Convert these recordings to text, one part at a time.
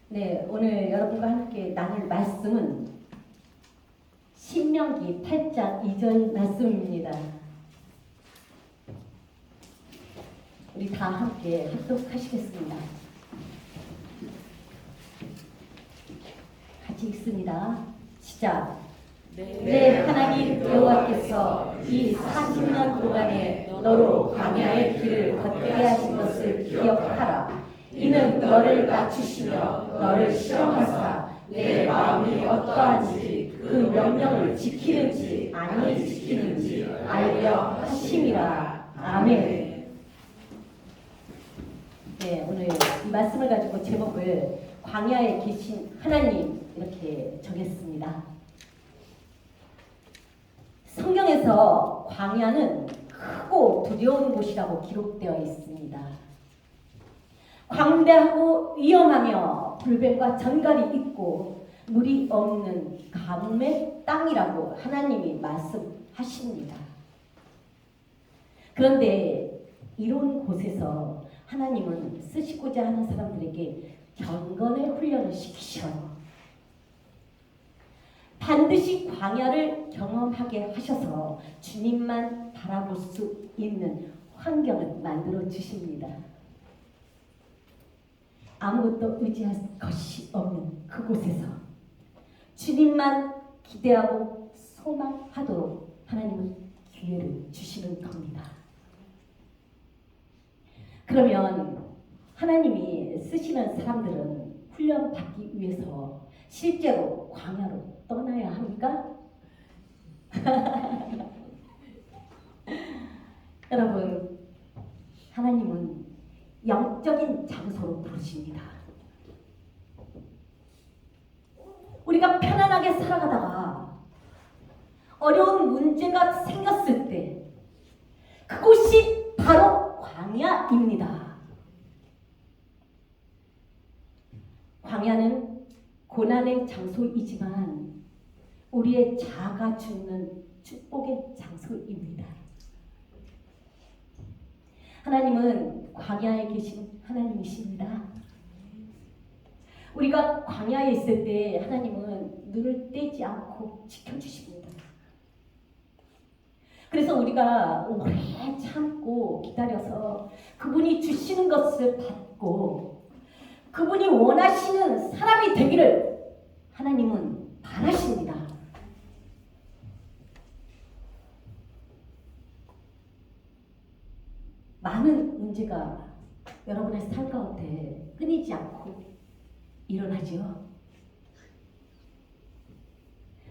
네, 오늘 여러분과 함께 나눌 말씀은 신명기 8장 2절 말씀입니다. 우리 다 함께 합독하시겠습니다. 같이 읽습니다. 시작. 내 하나님 여호와께서 이 40년 동안에 너로 광야의 길을 걷게 하신 것을 기억하라. 이는 너를 낮추시며 너를 시험하사 내 마음이 어떠한지 그 명령을 지키는지 아니 지키는지 알려 하심이라. 아멘. 네, 오늘 이 말씀을 가지고 제목을 광야에 계신 하나님 이렇게 정했습니다. 성경에서 광야는 크고 두려운 곳이라고 기록되어 있습니다. 광대하고 위험하며 불뱀과 전갈이 있고 물이 없는 가뭄의 땅이라고 하나님이 말씀하십니다. 그런데 이런 곳에서 하나님은 쓰시고자 하는 사람들에게 경건의 훈련을 시키셔요. 반드시 광야를 경험하게 하셔서 주님만 바라볼 수 있는 환경을 만들어 주십니다. 아무것도 의지할 것이 없는 그곳에서 주님만 기대하고 소망하도록 하나님은 기회를 주시는 겁니다. 그러면 하나님이 쓰시는 사람들은 훈련받기 위해서 실제로 광야로 떠나야 합니까? 여러분, 하나님은 영적인 장소로 부르십니다. 우리가 편안하게 살아가다가 어려운 문제가 생겼을 때 그곳이 바로 광야입니다. 광야는 고난의 장소이지만 우리의 자아가 죽는 축복의 장소입니다. 하나님은 광야에 계신 하나님이십니다. 우리가 광야에 있을 때 하나님은 눈을 떼지 않고 지켜주십니다. 그래서 우리가 오래 참고 기다려서 그분이 주시는 것을 받고 그분이 원하시는 사람이 되기를 하나님은 바라십니다. 많은 문제가 여러분의 삶 가운데 끊이지 않고 일어나죠.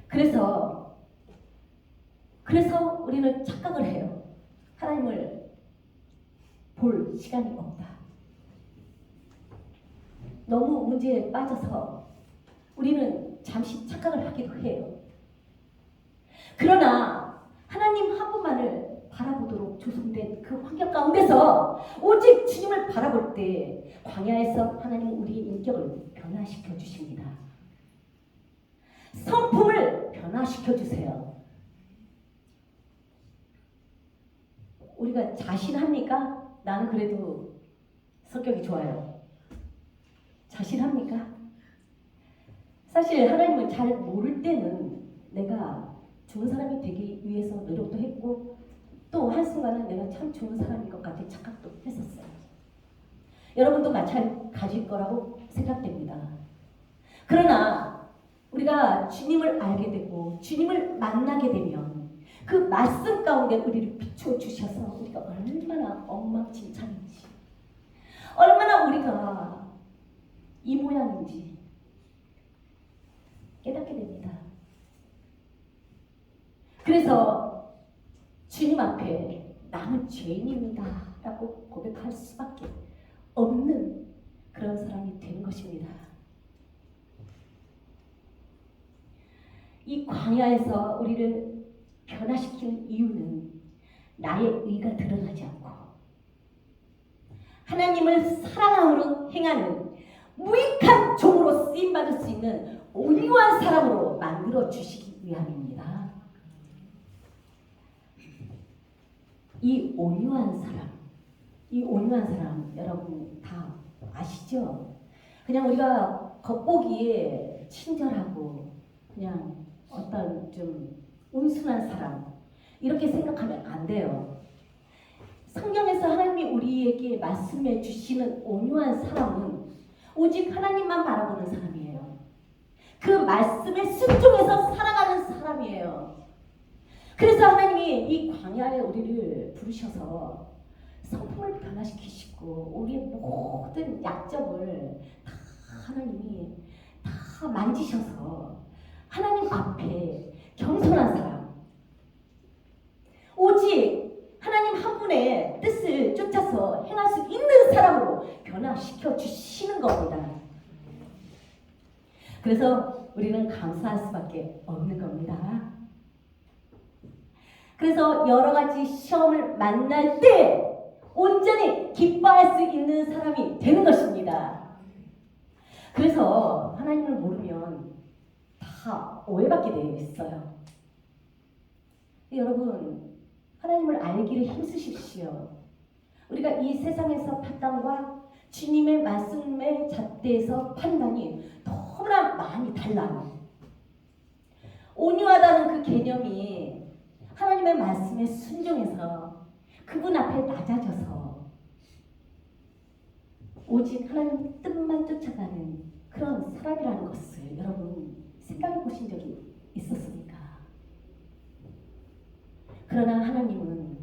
그래서 우리는 착각을 해요. 하나님을 볼 시간이 없다. 너무 문제에 빠져서 우리는 잠시 착각을 하기도 해요. 그러나 하나님 한 분만을 바라보도록 조성된 그 환경 가운데서 오직 주님을 바라볼 때 광야에서 하나님은 우리의 인격을 변화시켜 주십니다. 성품을 변화시켜 주세요. 우리가 자신합니까? 나는 그래도 성격이 좋아요. 자신합니까? 사실 하나님을 잘 모를 때는 내가 좋은 사람이 되기 위해서 노력도 했고 또 한순간은 내가 참 좋은 사람인 것 같아 착각도 했었어요. 여러분도 마찬가지일 거라고 생각됩니다. 그러나 우리가 주님을 알게 되고 주님을 만나게 되면 그 말씀 가운데 우리를 비추어 주셔서 우리가 얼마나 엉망진창인지 얼마나 우리가 이 모양인지 깨닫게 됩니다. 그래서 주님 앞에 나는 죄인입니다 라고 고백할 수밖에 없는 그런 사람이 되는 것입니다. 이 광야에서 우리를 변화시키는 이유는 나의 의가 드러나지 않고 하나님을 사랑함으로 행하는 무익한 종으로 쓰임받을 수 있는 온유한 사람으로 만들어 주시기 위함입니다. 이 온유한 사람 여러분 다 아시죠? 그냥 우리가 겉보기에 친절하고 그냥 어떤 좀 온순한 사람 이렇게 생각하면 안 돼요. 성경에서 하나님이 우리에게 말씀해 주시는 온유한 사람은 오직 하나님만 바라보는 사람이에요. 그 말씀에 순종해서 살아가는 사람이에요. 그래서 하나님이 이 광야에 우리를 부르셔서 성품을 변화시키시고 우리의 모든 약점을 다 하나님이 다 만지셔서 하나님 앞에 겸손한 사람, 오직 하나님 한 분의 뜻을 쫓아서 행할 수 있는 사람으로 변화시켜 주시는 겁니다. 그래서 우리는 감사할 수밖에 없는 겁니다. 그래서 여러 가지 시험을 만날 때 온전히 기뻐할 수 있는 사람이 되는 것입니다. 그래서 하나님을 모르면 다 오해받게 되어 있어요. 여러분, 하나님을 알기를 힘쓰십시오. 우리가 이 세상에서 판단과 주님의 말씀의 잣대에서 판단이 너무나 많이 달라요. 온유하다는 그 개념이 하나님의 말씀에 순종해서 그분 앞에 낮아져서 오직 하나님 뜻만 쫓아가는 그런 사람이라는 것을 여러분 생각해 보신 적이 있었습니까? 그러나 하나님은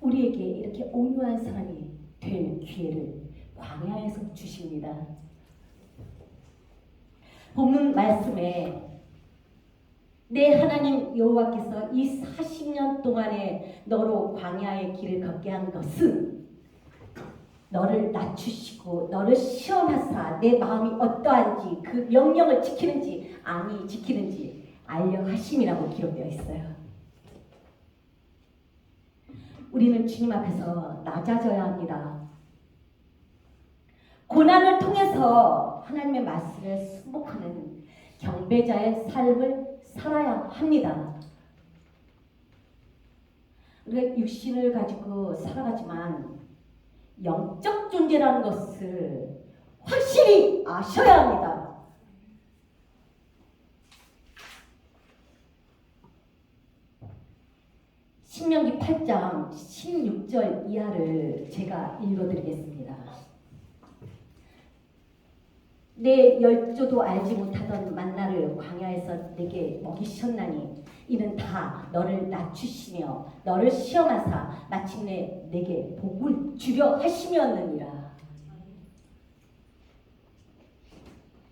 우리에게 이렇게 온유한 사람이 될 기회를 광야에서 주십니다. 본문 말씀에 내 하나님 여호와께서 이 40년 동안에 너로 광야의 길을 걷게 한 것은 너를 낮추시고 너를 시험하사 내 마음이 어떠한지 그 명령을 지키는지 아니 지키는지 알려 하심이라고 기록되어 있어요. 우리는 주님 앞에서 낮아져야 합니다. 고난을 통해서 하나님의 말씀을 순복하는 경배자의 삶을 살아야 합니다. 우리가 육신을 가지고 살아가지만 영적 존재라는 것을 확실히 아셔야 합니다. 신명기 8장 16절 이하를 제가 읽어드리겠습니다. 내 열조도 알지 못하던 만나를 광야에서 내게 먹이셨나니 이는 다 너를 낮추시며 너를 시험하사 마침내 내게 복을 주려 하심이었느니라.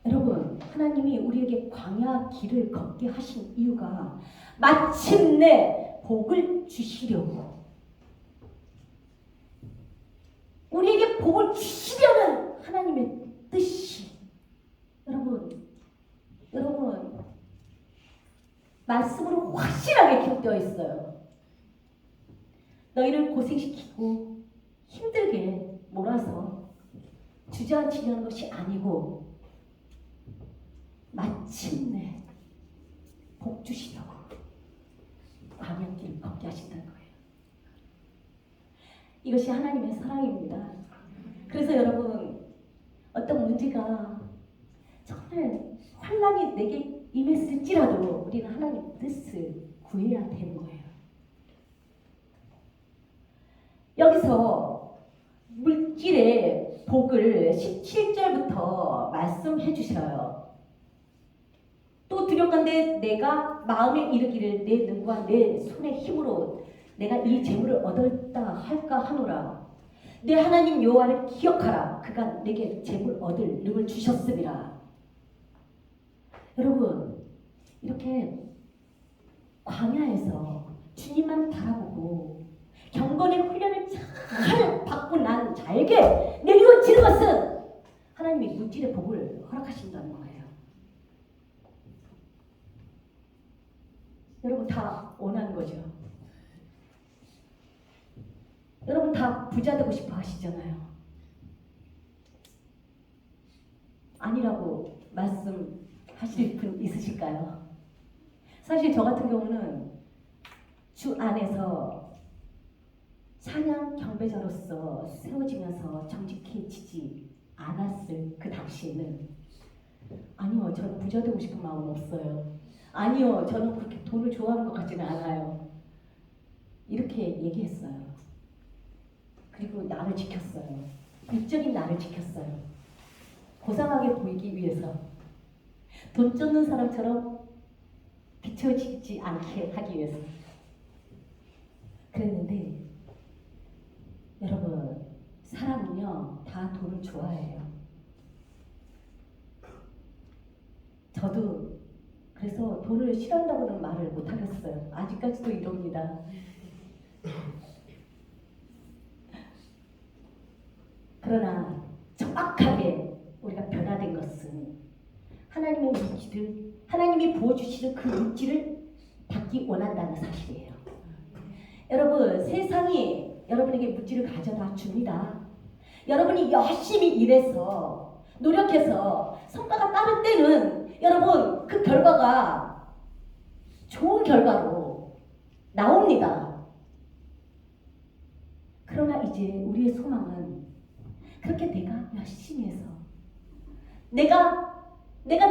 여러분, 하나님이 우리에게 광야 길을 걷게 하신 이유가 마침내 복을 주시려고, 우리에게 복을 주시려는 하나님의 뜻이, 여러분 말씀으로 확실하게 기록되어 있어요. 너희를 고생시키고 힘들게 몰아서 주저앉히려는 것이 아니고 마침내 복 주시려고 광야길을 걷게 하신다는 거예요. 이것이 하나님의 사랑입니다. 그래서 여러분, 어떤 문제가 정말 환난이 내게 임했을지라도 우리는 하나님의 뜻을 구해야 되는 거예요. 여기서 물질의 복을 17절부터 말씀해 주셔요. 또 두렵건대 내가 마음에 이르기를 내 능과 내 손의 힘으로 내가 이 재물을 얻었다 할까 하노라. 내 하나님 여호와를 기억하라. 그가 내게 재물 얻을 능을 주셨음이라. 여러분, 이렇게 광야에서 주님만 바라보고 경건의 훈련을 잘 받고 난 자에게 내리워지는 것은 하나님이 물질의 복을 허락하신다는 거예요. 여러분 다 원하는 거죠. 여러분 다 부자 되고 싶어 하시잖아요. 아니라고 말씀하실 분 있으실까요? 사실 저 같은 경우는 주 안에서 찬양 경배자로서 세워지면서 정직해지지 않았을 그 당시에는 아니요, 저는 부자 되고 싶은 마음은 없어요. 아니요, 저는 그렇게 돈을 좋아하는 것 같지는 않아요. 이렇게 얘기했어요. 그리고 나를 지켰어요. 육적인 나를 지켰어요. 고상하게 보이기 위해서. 돈 쫓는 사람처럼 비춰지지 않게 하기 위해서. 그랬는데 여러분, 사람은요 다 돈을 좋아해요. 저도 그래서 돈을 싫어한다고는 말을 못하겠어요. 아직까지도 이럽니다. 그러나 정확하게 우리가 변화된 것은 하나님의 물질을, 하나님이 부어주시는 그 물질을 받기 원한다는 사실이에요. 여러분, 세상이 여러분에게 물질을 가져다 줍니다. 여러분이 열심히 일해서 노력해서 성과가 따를 때는 여러분 그 결과가 좋은 결과로 나옵니다. 그러나 이제 우리의 소망은 그렇게 내가 열심히 해서 내가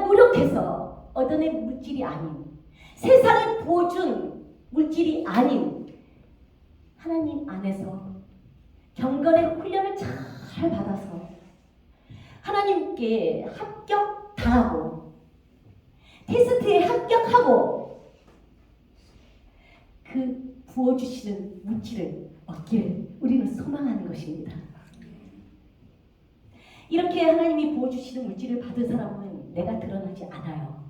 노력해서 얻어낸 물질이 아닌, 세상에 부어준 물질이 아닌 하나님 안에서 경건의 훈련을 잘 받아서 하나님께 합격당하고 테스트에 합격하고 그 부어주시는 물질을 얻기를 우리는 소망하는 것입니다. 이렇게 하나님이 부어주시는 물질을 받은 사람은 내가 드러나지 않아요.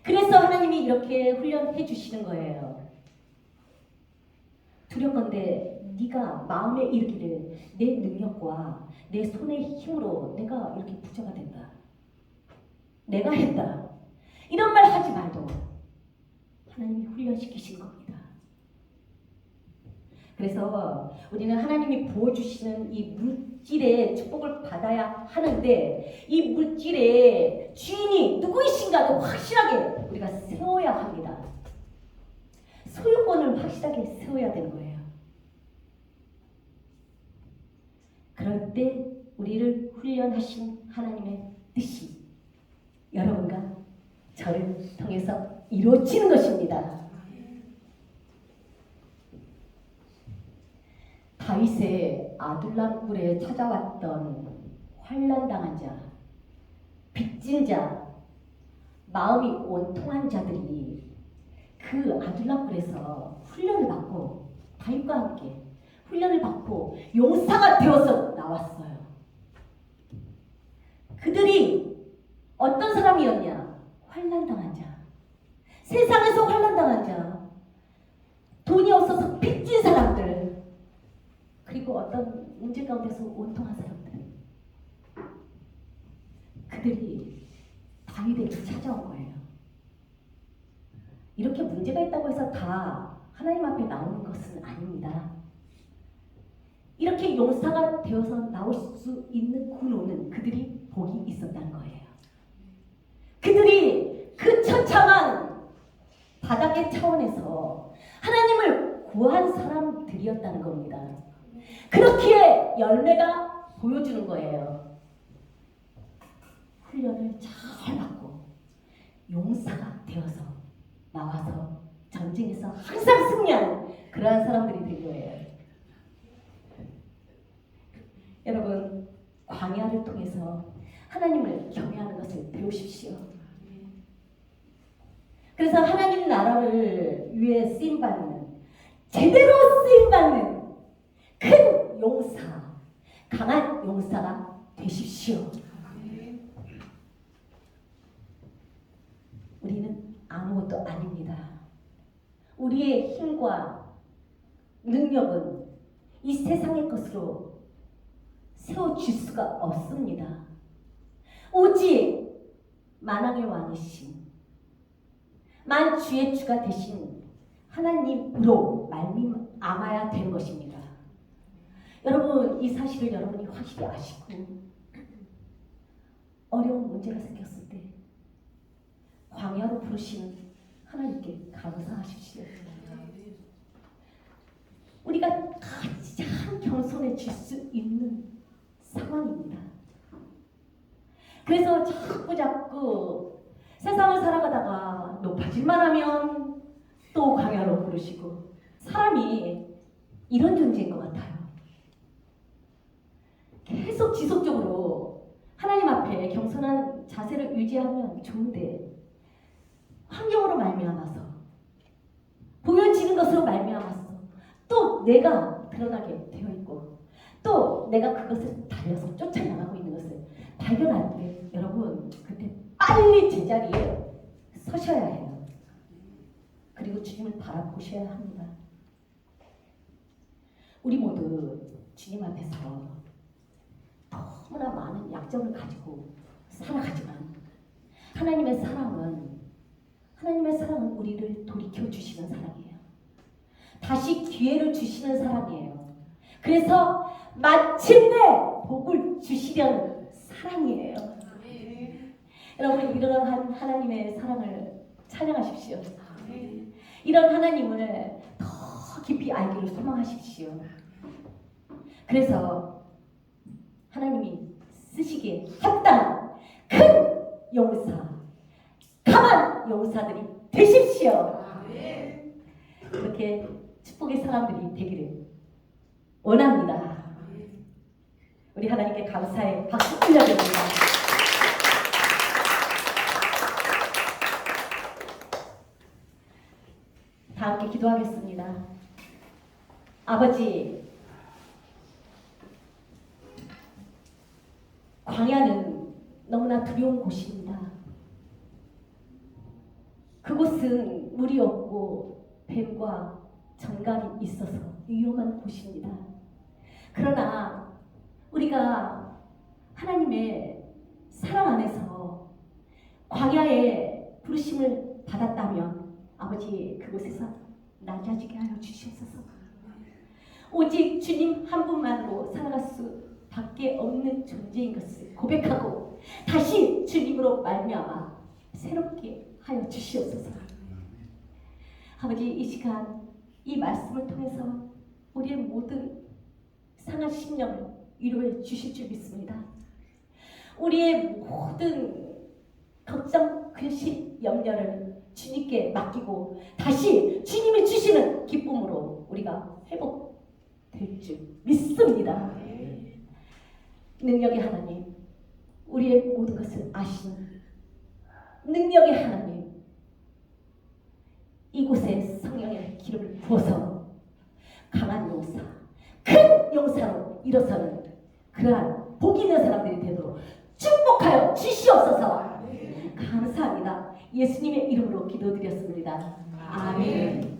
그래서 하나님이 이렇게 훈련해 주시는 거예요. 두렵건대 네가 마음에 이르기를 내 능력과 내 손의 힘으로 내가 이렇게 부자가 된다, 내가 했다, 이런 말 하지 말고 하나님이 훈련시키신 겁니다. 그래서 우리는 하나님이 부어주시는 이 물질의 축복을 받아야 하는데 이 물질의 주인이 누구이신가도 확실하게 우리가 세워야 합니다. 소유권을 확실하게 세워야 되는 거예요. 그럴 때 우리를 훈련하신 하나님의 뜻이 여러분과 저를 통해서 이루어지는 것입니다. 다윗의 아둘람 굴에 찾아왔던 환난당한 자, 빚진 자, 마음이 원통한 자들이 그 아둘람 굴에서 훈련을 받고 다윗과 함께 훈련을 받고 용사가 되어서 나왔어요. 그들이 어떤 사람이었냐? 환난당한 자, 세상에서 환난당한 자, 돈이 없어서 빚진 사람들, 그리고 어떤 문제 가운데서 원통한 사람들, 그들이 다윗에게 찾아온 거예요. 이렇게 문제가 있다고 해서 다 하나님 앞에 나오는 것은 아닙니다. 이렇게 용사가 되어서 나올 수 있는 군호는 그들이 복이 있었다는 거예요. 그들이 그 처참한 바닥의 차원에서 하나님을 구한 사람들이었다는 겁니다. 그렇기에 열매가 보여주는 거예요. 훈련을 잘 받고 용사가 되어서 나와서 전쟁에서 항상 승리하는 그러한 사람들이 된 거예요. 여러분, 광야를 통해서 하나님을 경외하는 것을 배우십시오. 그래서 하나님 나라를 위해 쓰임받는, 제대로 쓰임받는 큰 용사, 강한 용사가 되십시오. 우리는 아무것도 아닙니다. 우리의 힘과 능력은 이 세상의 것으로 세워질 수가 없습니다. 오직 만왕의 왕이신, 만주의 주가 되신 하나님으로 말미암아야 되는 것입니다. 여러분, 이 사실을 여러분이 확실히 아시고 어려운 문제가 생겼을 때 광야로 부르시는 하나님께 감사하십시오. 우리가 가장 겸손해질 수 있는 상황입니다. 그래서 자꾸 세상을 살아가다가 높아질만 하면 또 광야로 부르시고, 사람이 이런 존재인 것 같아요. 계속 지속적으로 하나님 앞에 겸손한 자세를 유지하면 좋은데, 환경으로 말미암아서, 보여지는 것으로 말미암아서 또 내가 드러나게 되어 있고, 또 내가 그것을 달려서 쫓아나가고 있는 것을 발견할 때, 여러분 그때 빨리 제자리에 서셔야 해요. 그리고 주님을 바라보셔야 합니다. 우리 모두 주님 앞에서 너무나 많은 약점을 가지고 살아가지만, 하나님의 사랑은 우리를 돌이켜 주시는 사랑이에요. 다시 기회를 주시는 사랑이에요. 그래서 마침내 복을 주시려는 사랑이에요. 여러분, 이런 하나님의 사랑을 찬양하십시오. 이런 하나님을 더 깊이 알기를 소망하십시오. 그래서 하나님이 쓰시기에 합당한 큰 용사, 강한 용사들이 되십시오. 그렇게 축복의 사람들이 되기를 원합니다. 우리 하나님께 감사의 박수 올려드립니다. 다 함께 기도하겠습니다. 아버지, 광야는 너무나 두려운 곳입니다. 그곳은 물이 없고 뱀과 정갈이 있어서 위험한 곳입니다. 그러나 우리가 하나님의 사랑 안에서 광야의 부르심을 받았다면, 아버지, 그곳에서 낮아지게 하여 주시옵소서. 오직 주님 한 분만으로 살아갈 수밖에 없는 존재인 것을 고백하고 다시 주님으로 말미암아 새롭게 하여 주시옵소서. 아버지, 이 시간 이 말씀을 통해서 우리의 모든 상한 심령을 위로해 주실 줄 믿습니다. 우리의 모든 걱정, 근심, 염려를 주님께 맡기고 다시 주님이 주시는 기쁨으로 우리가 회복될 줄 믿습니다. 능력의 하나님, 우리의 모든 것을 아시는 능력의 하나님, 이곳에 성령의 기름을 부어서 강한 용사, 큰 용사로 일어서는 그러한 복 있는 사람들이 되도록 축복하여 주시옵소서. 감사합니다. 예수님의 이름으로 기도드렸습니다. 아멘.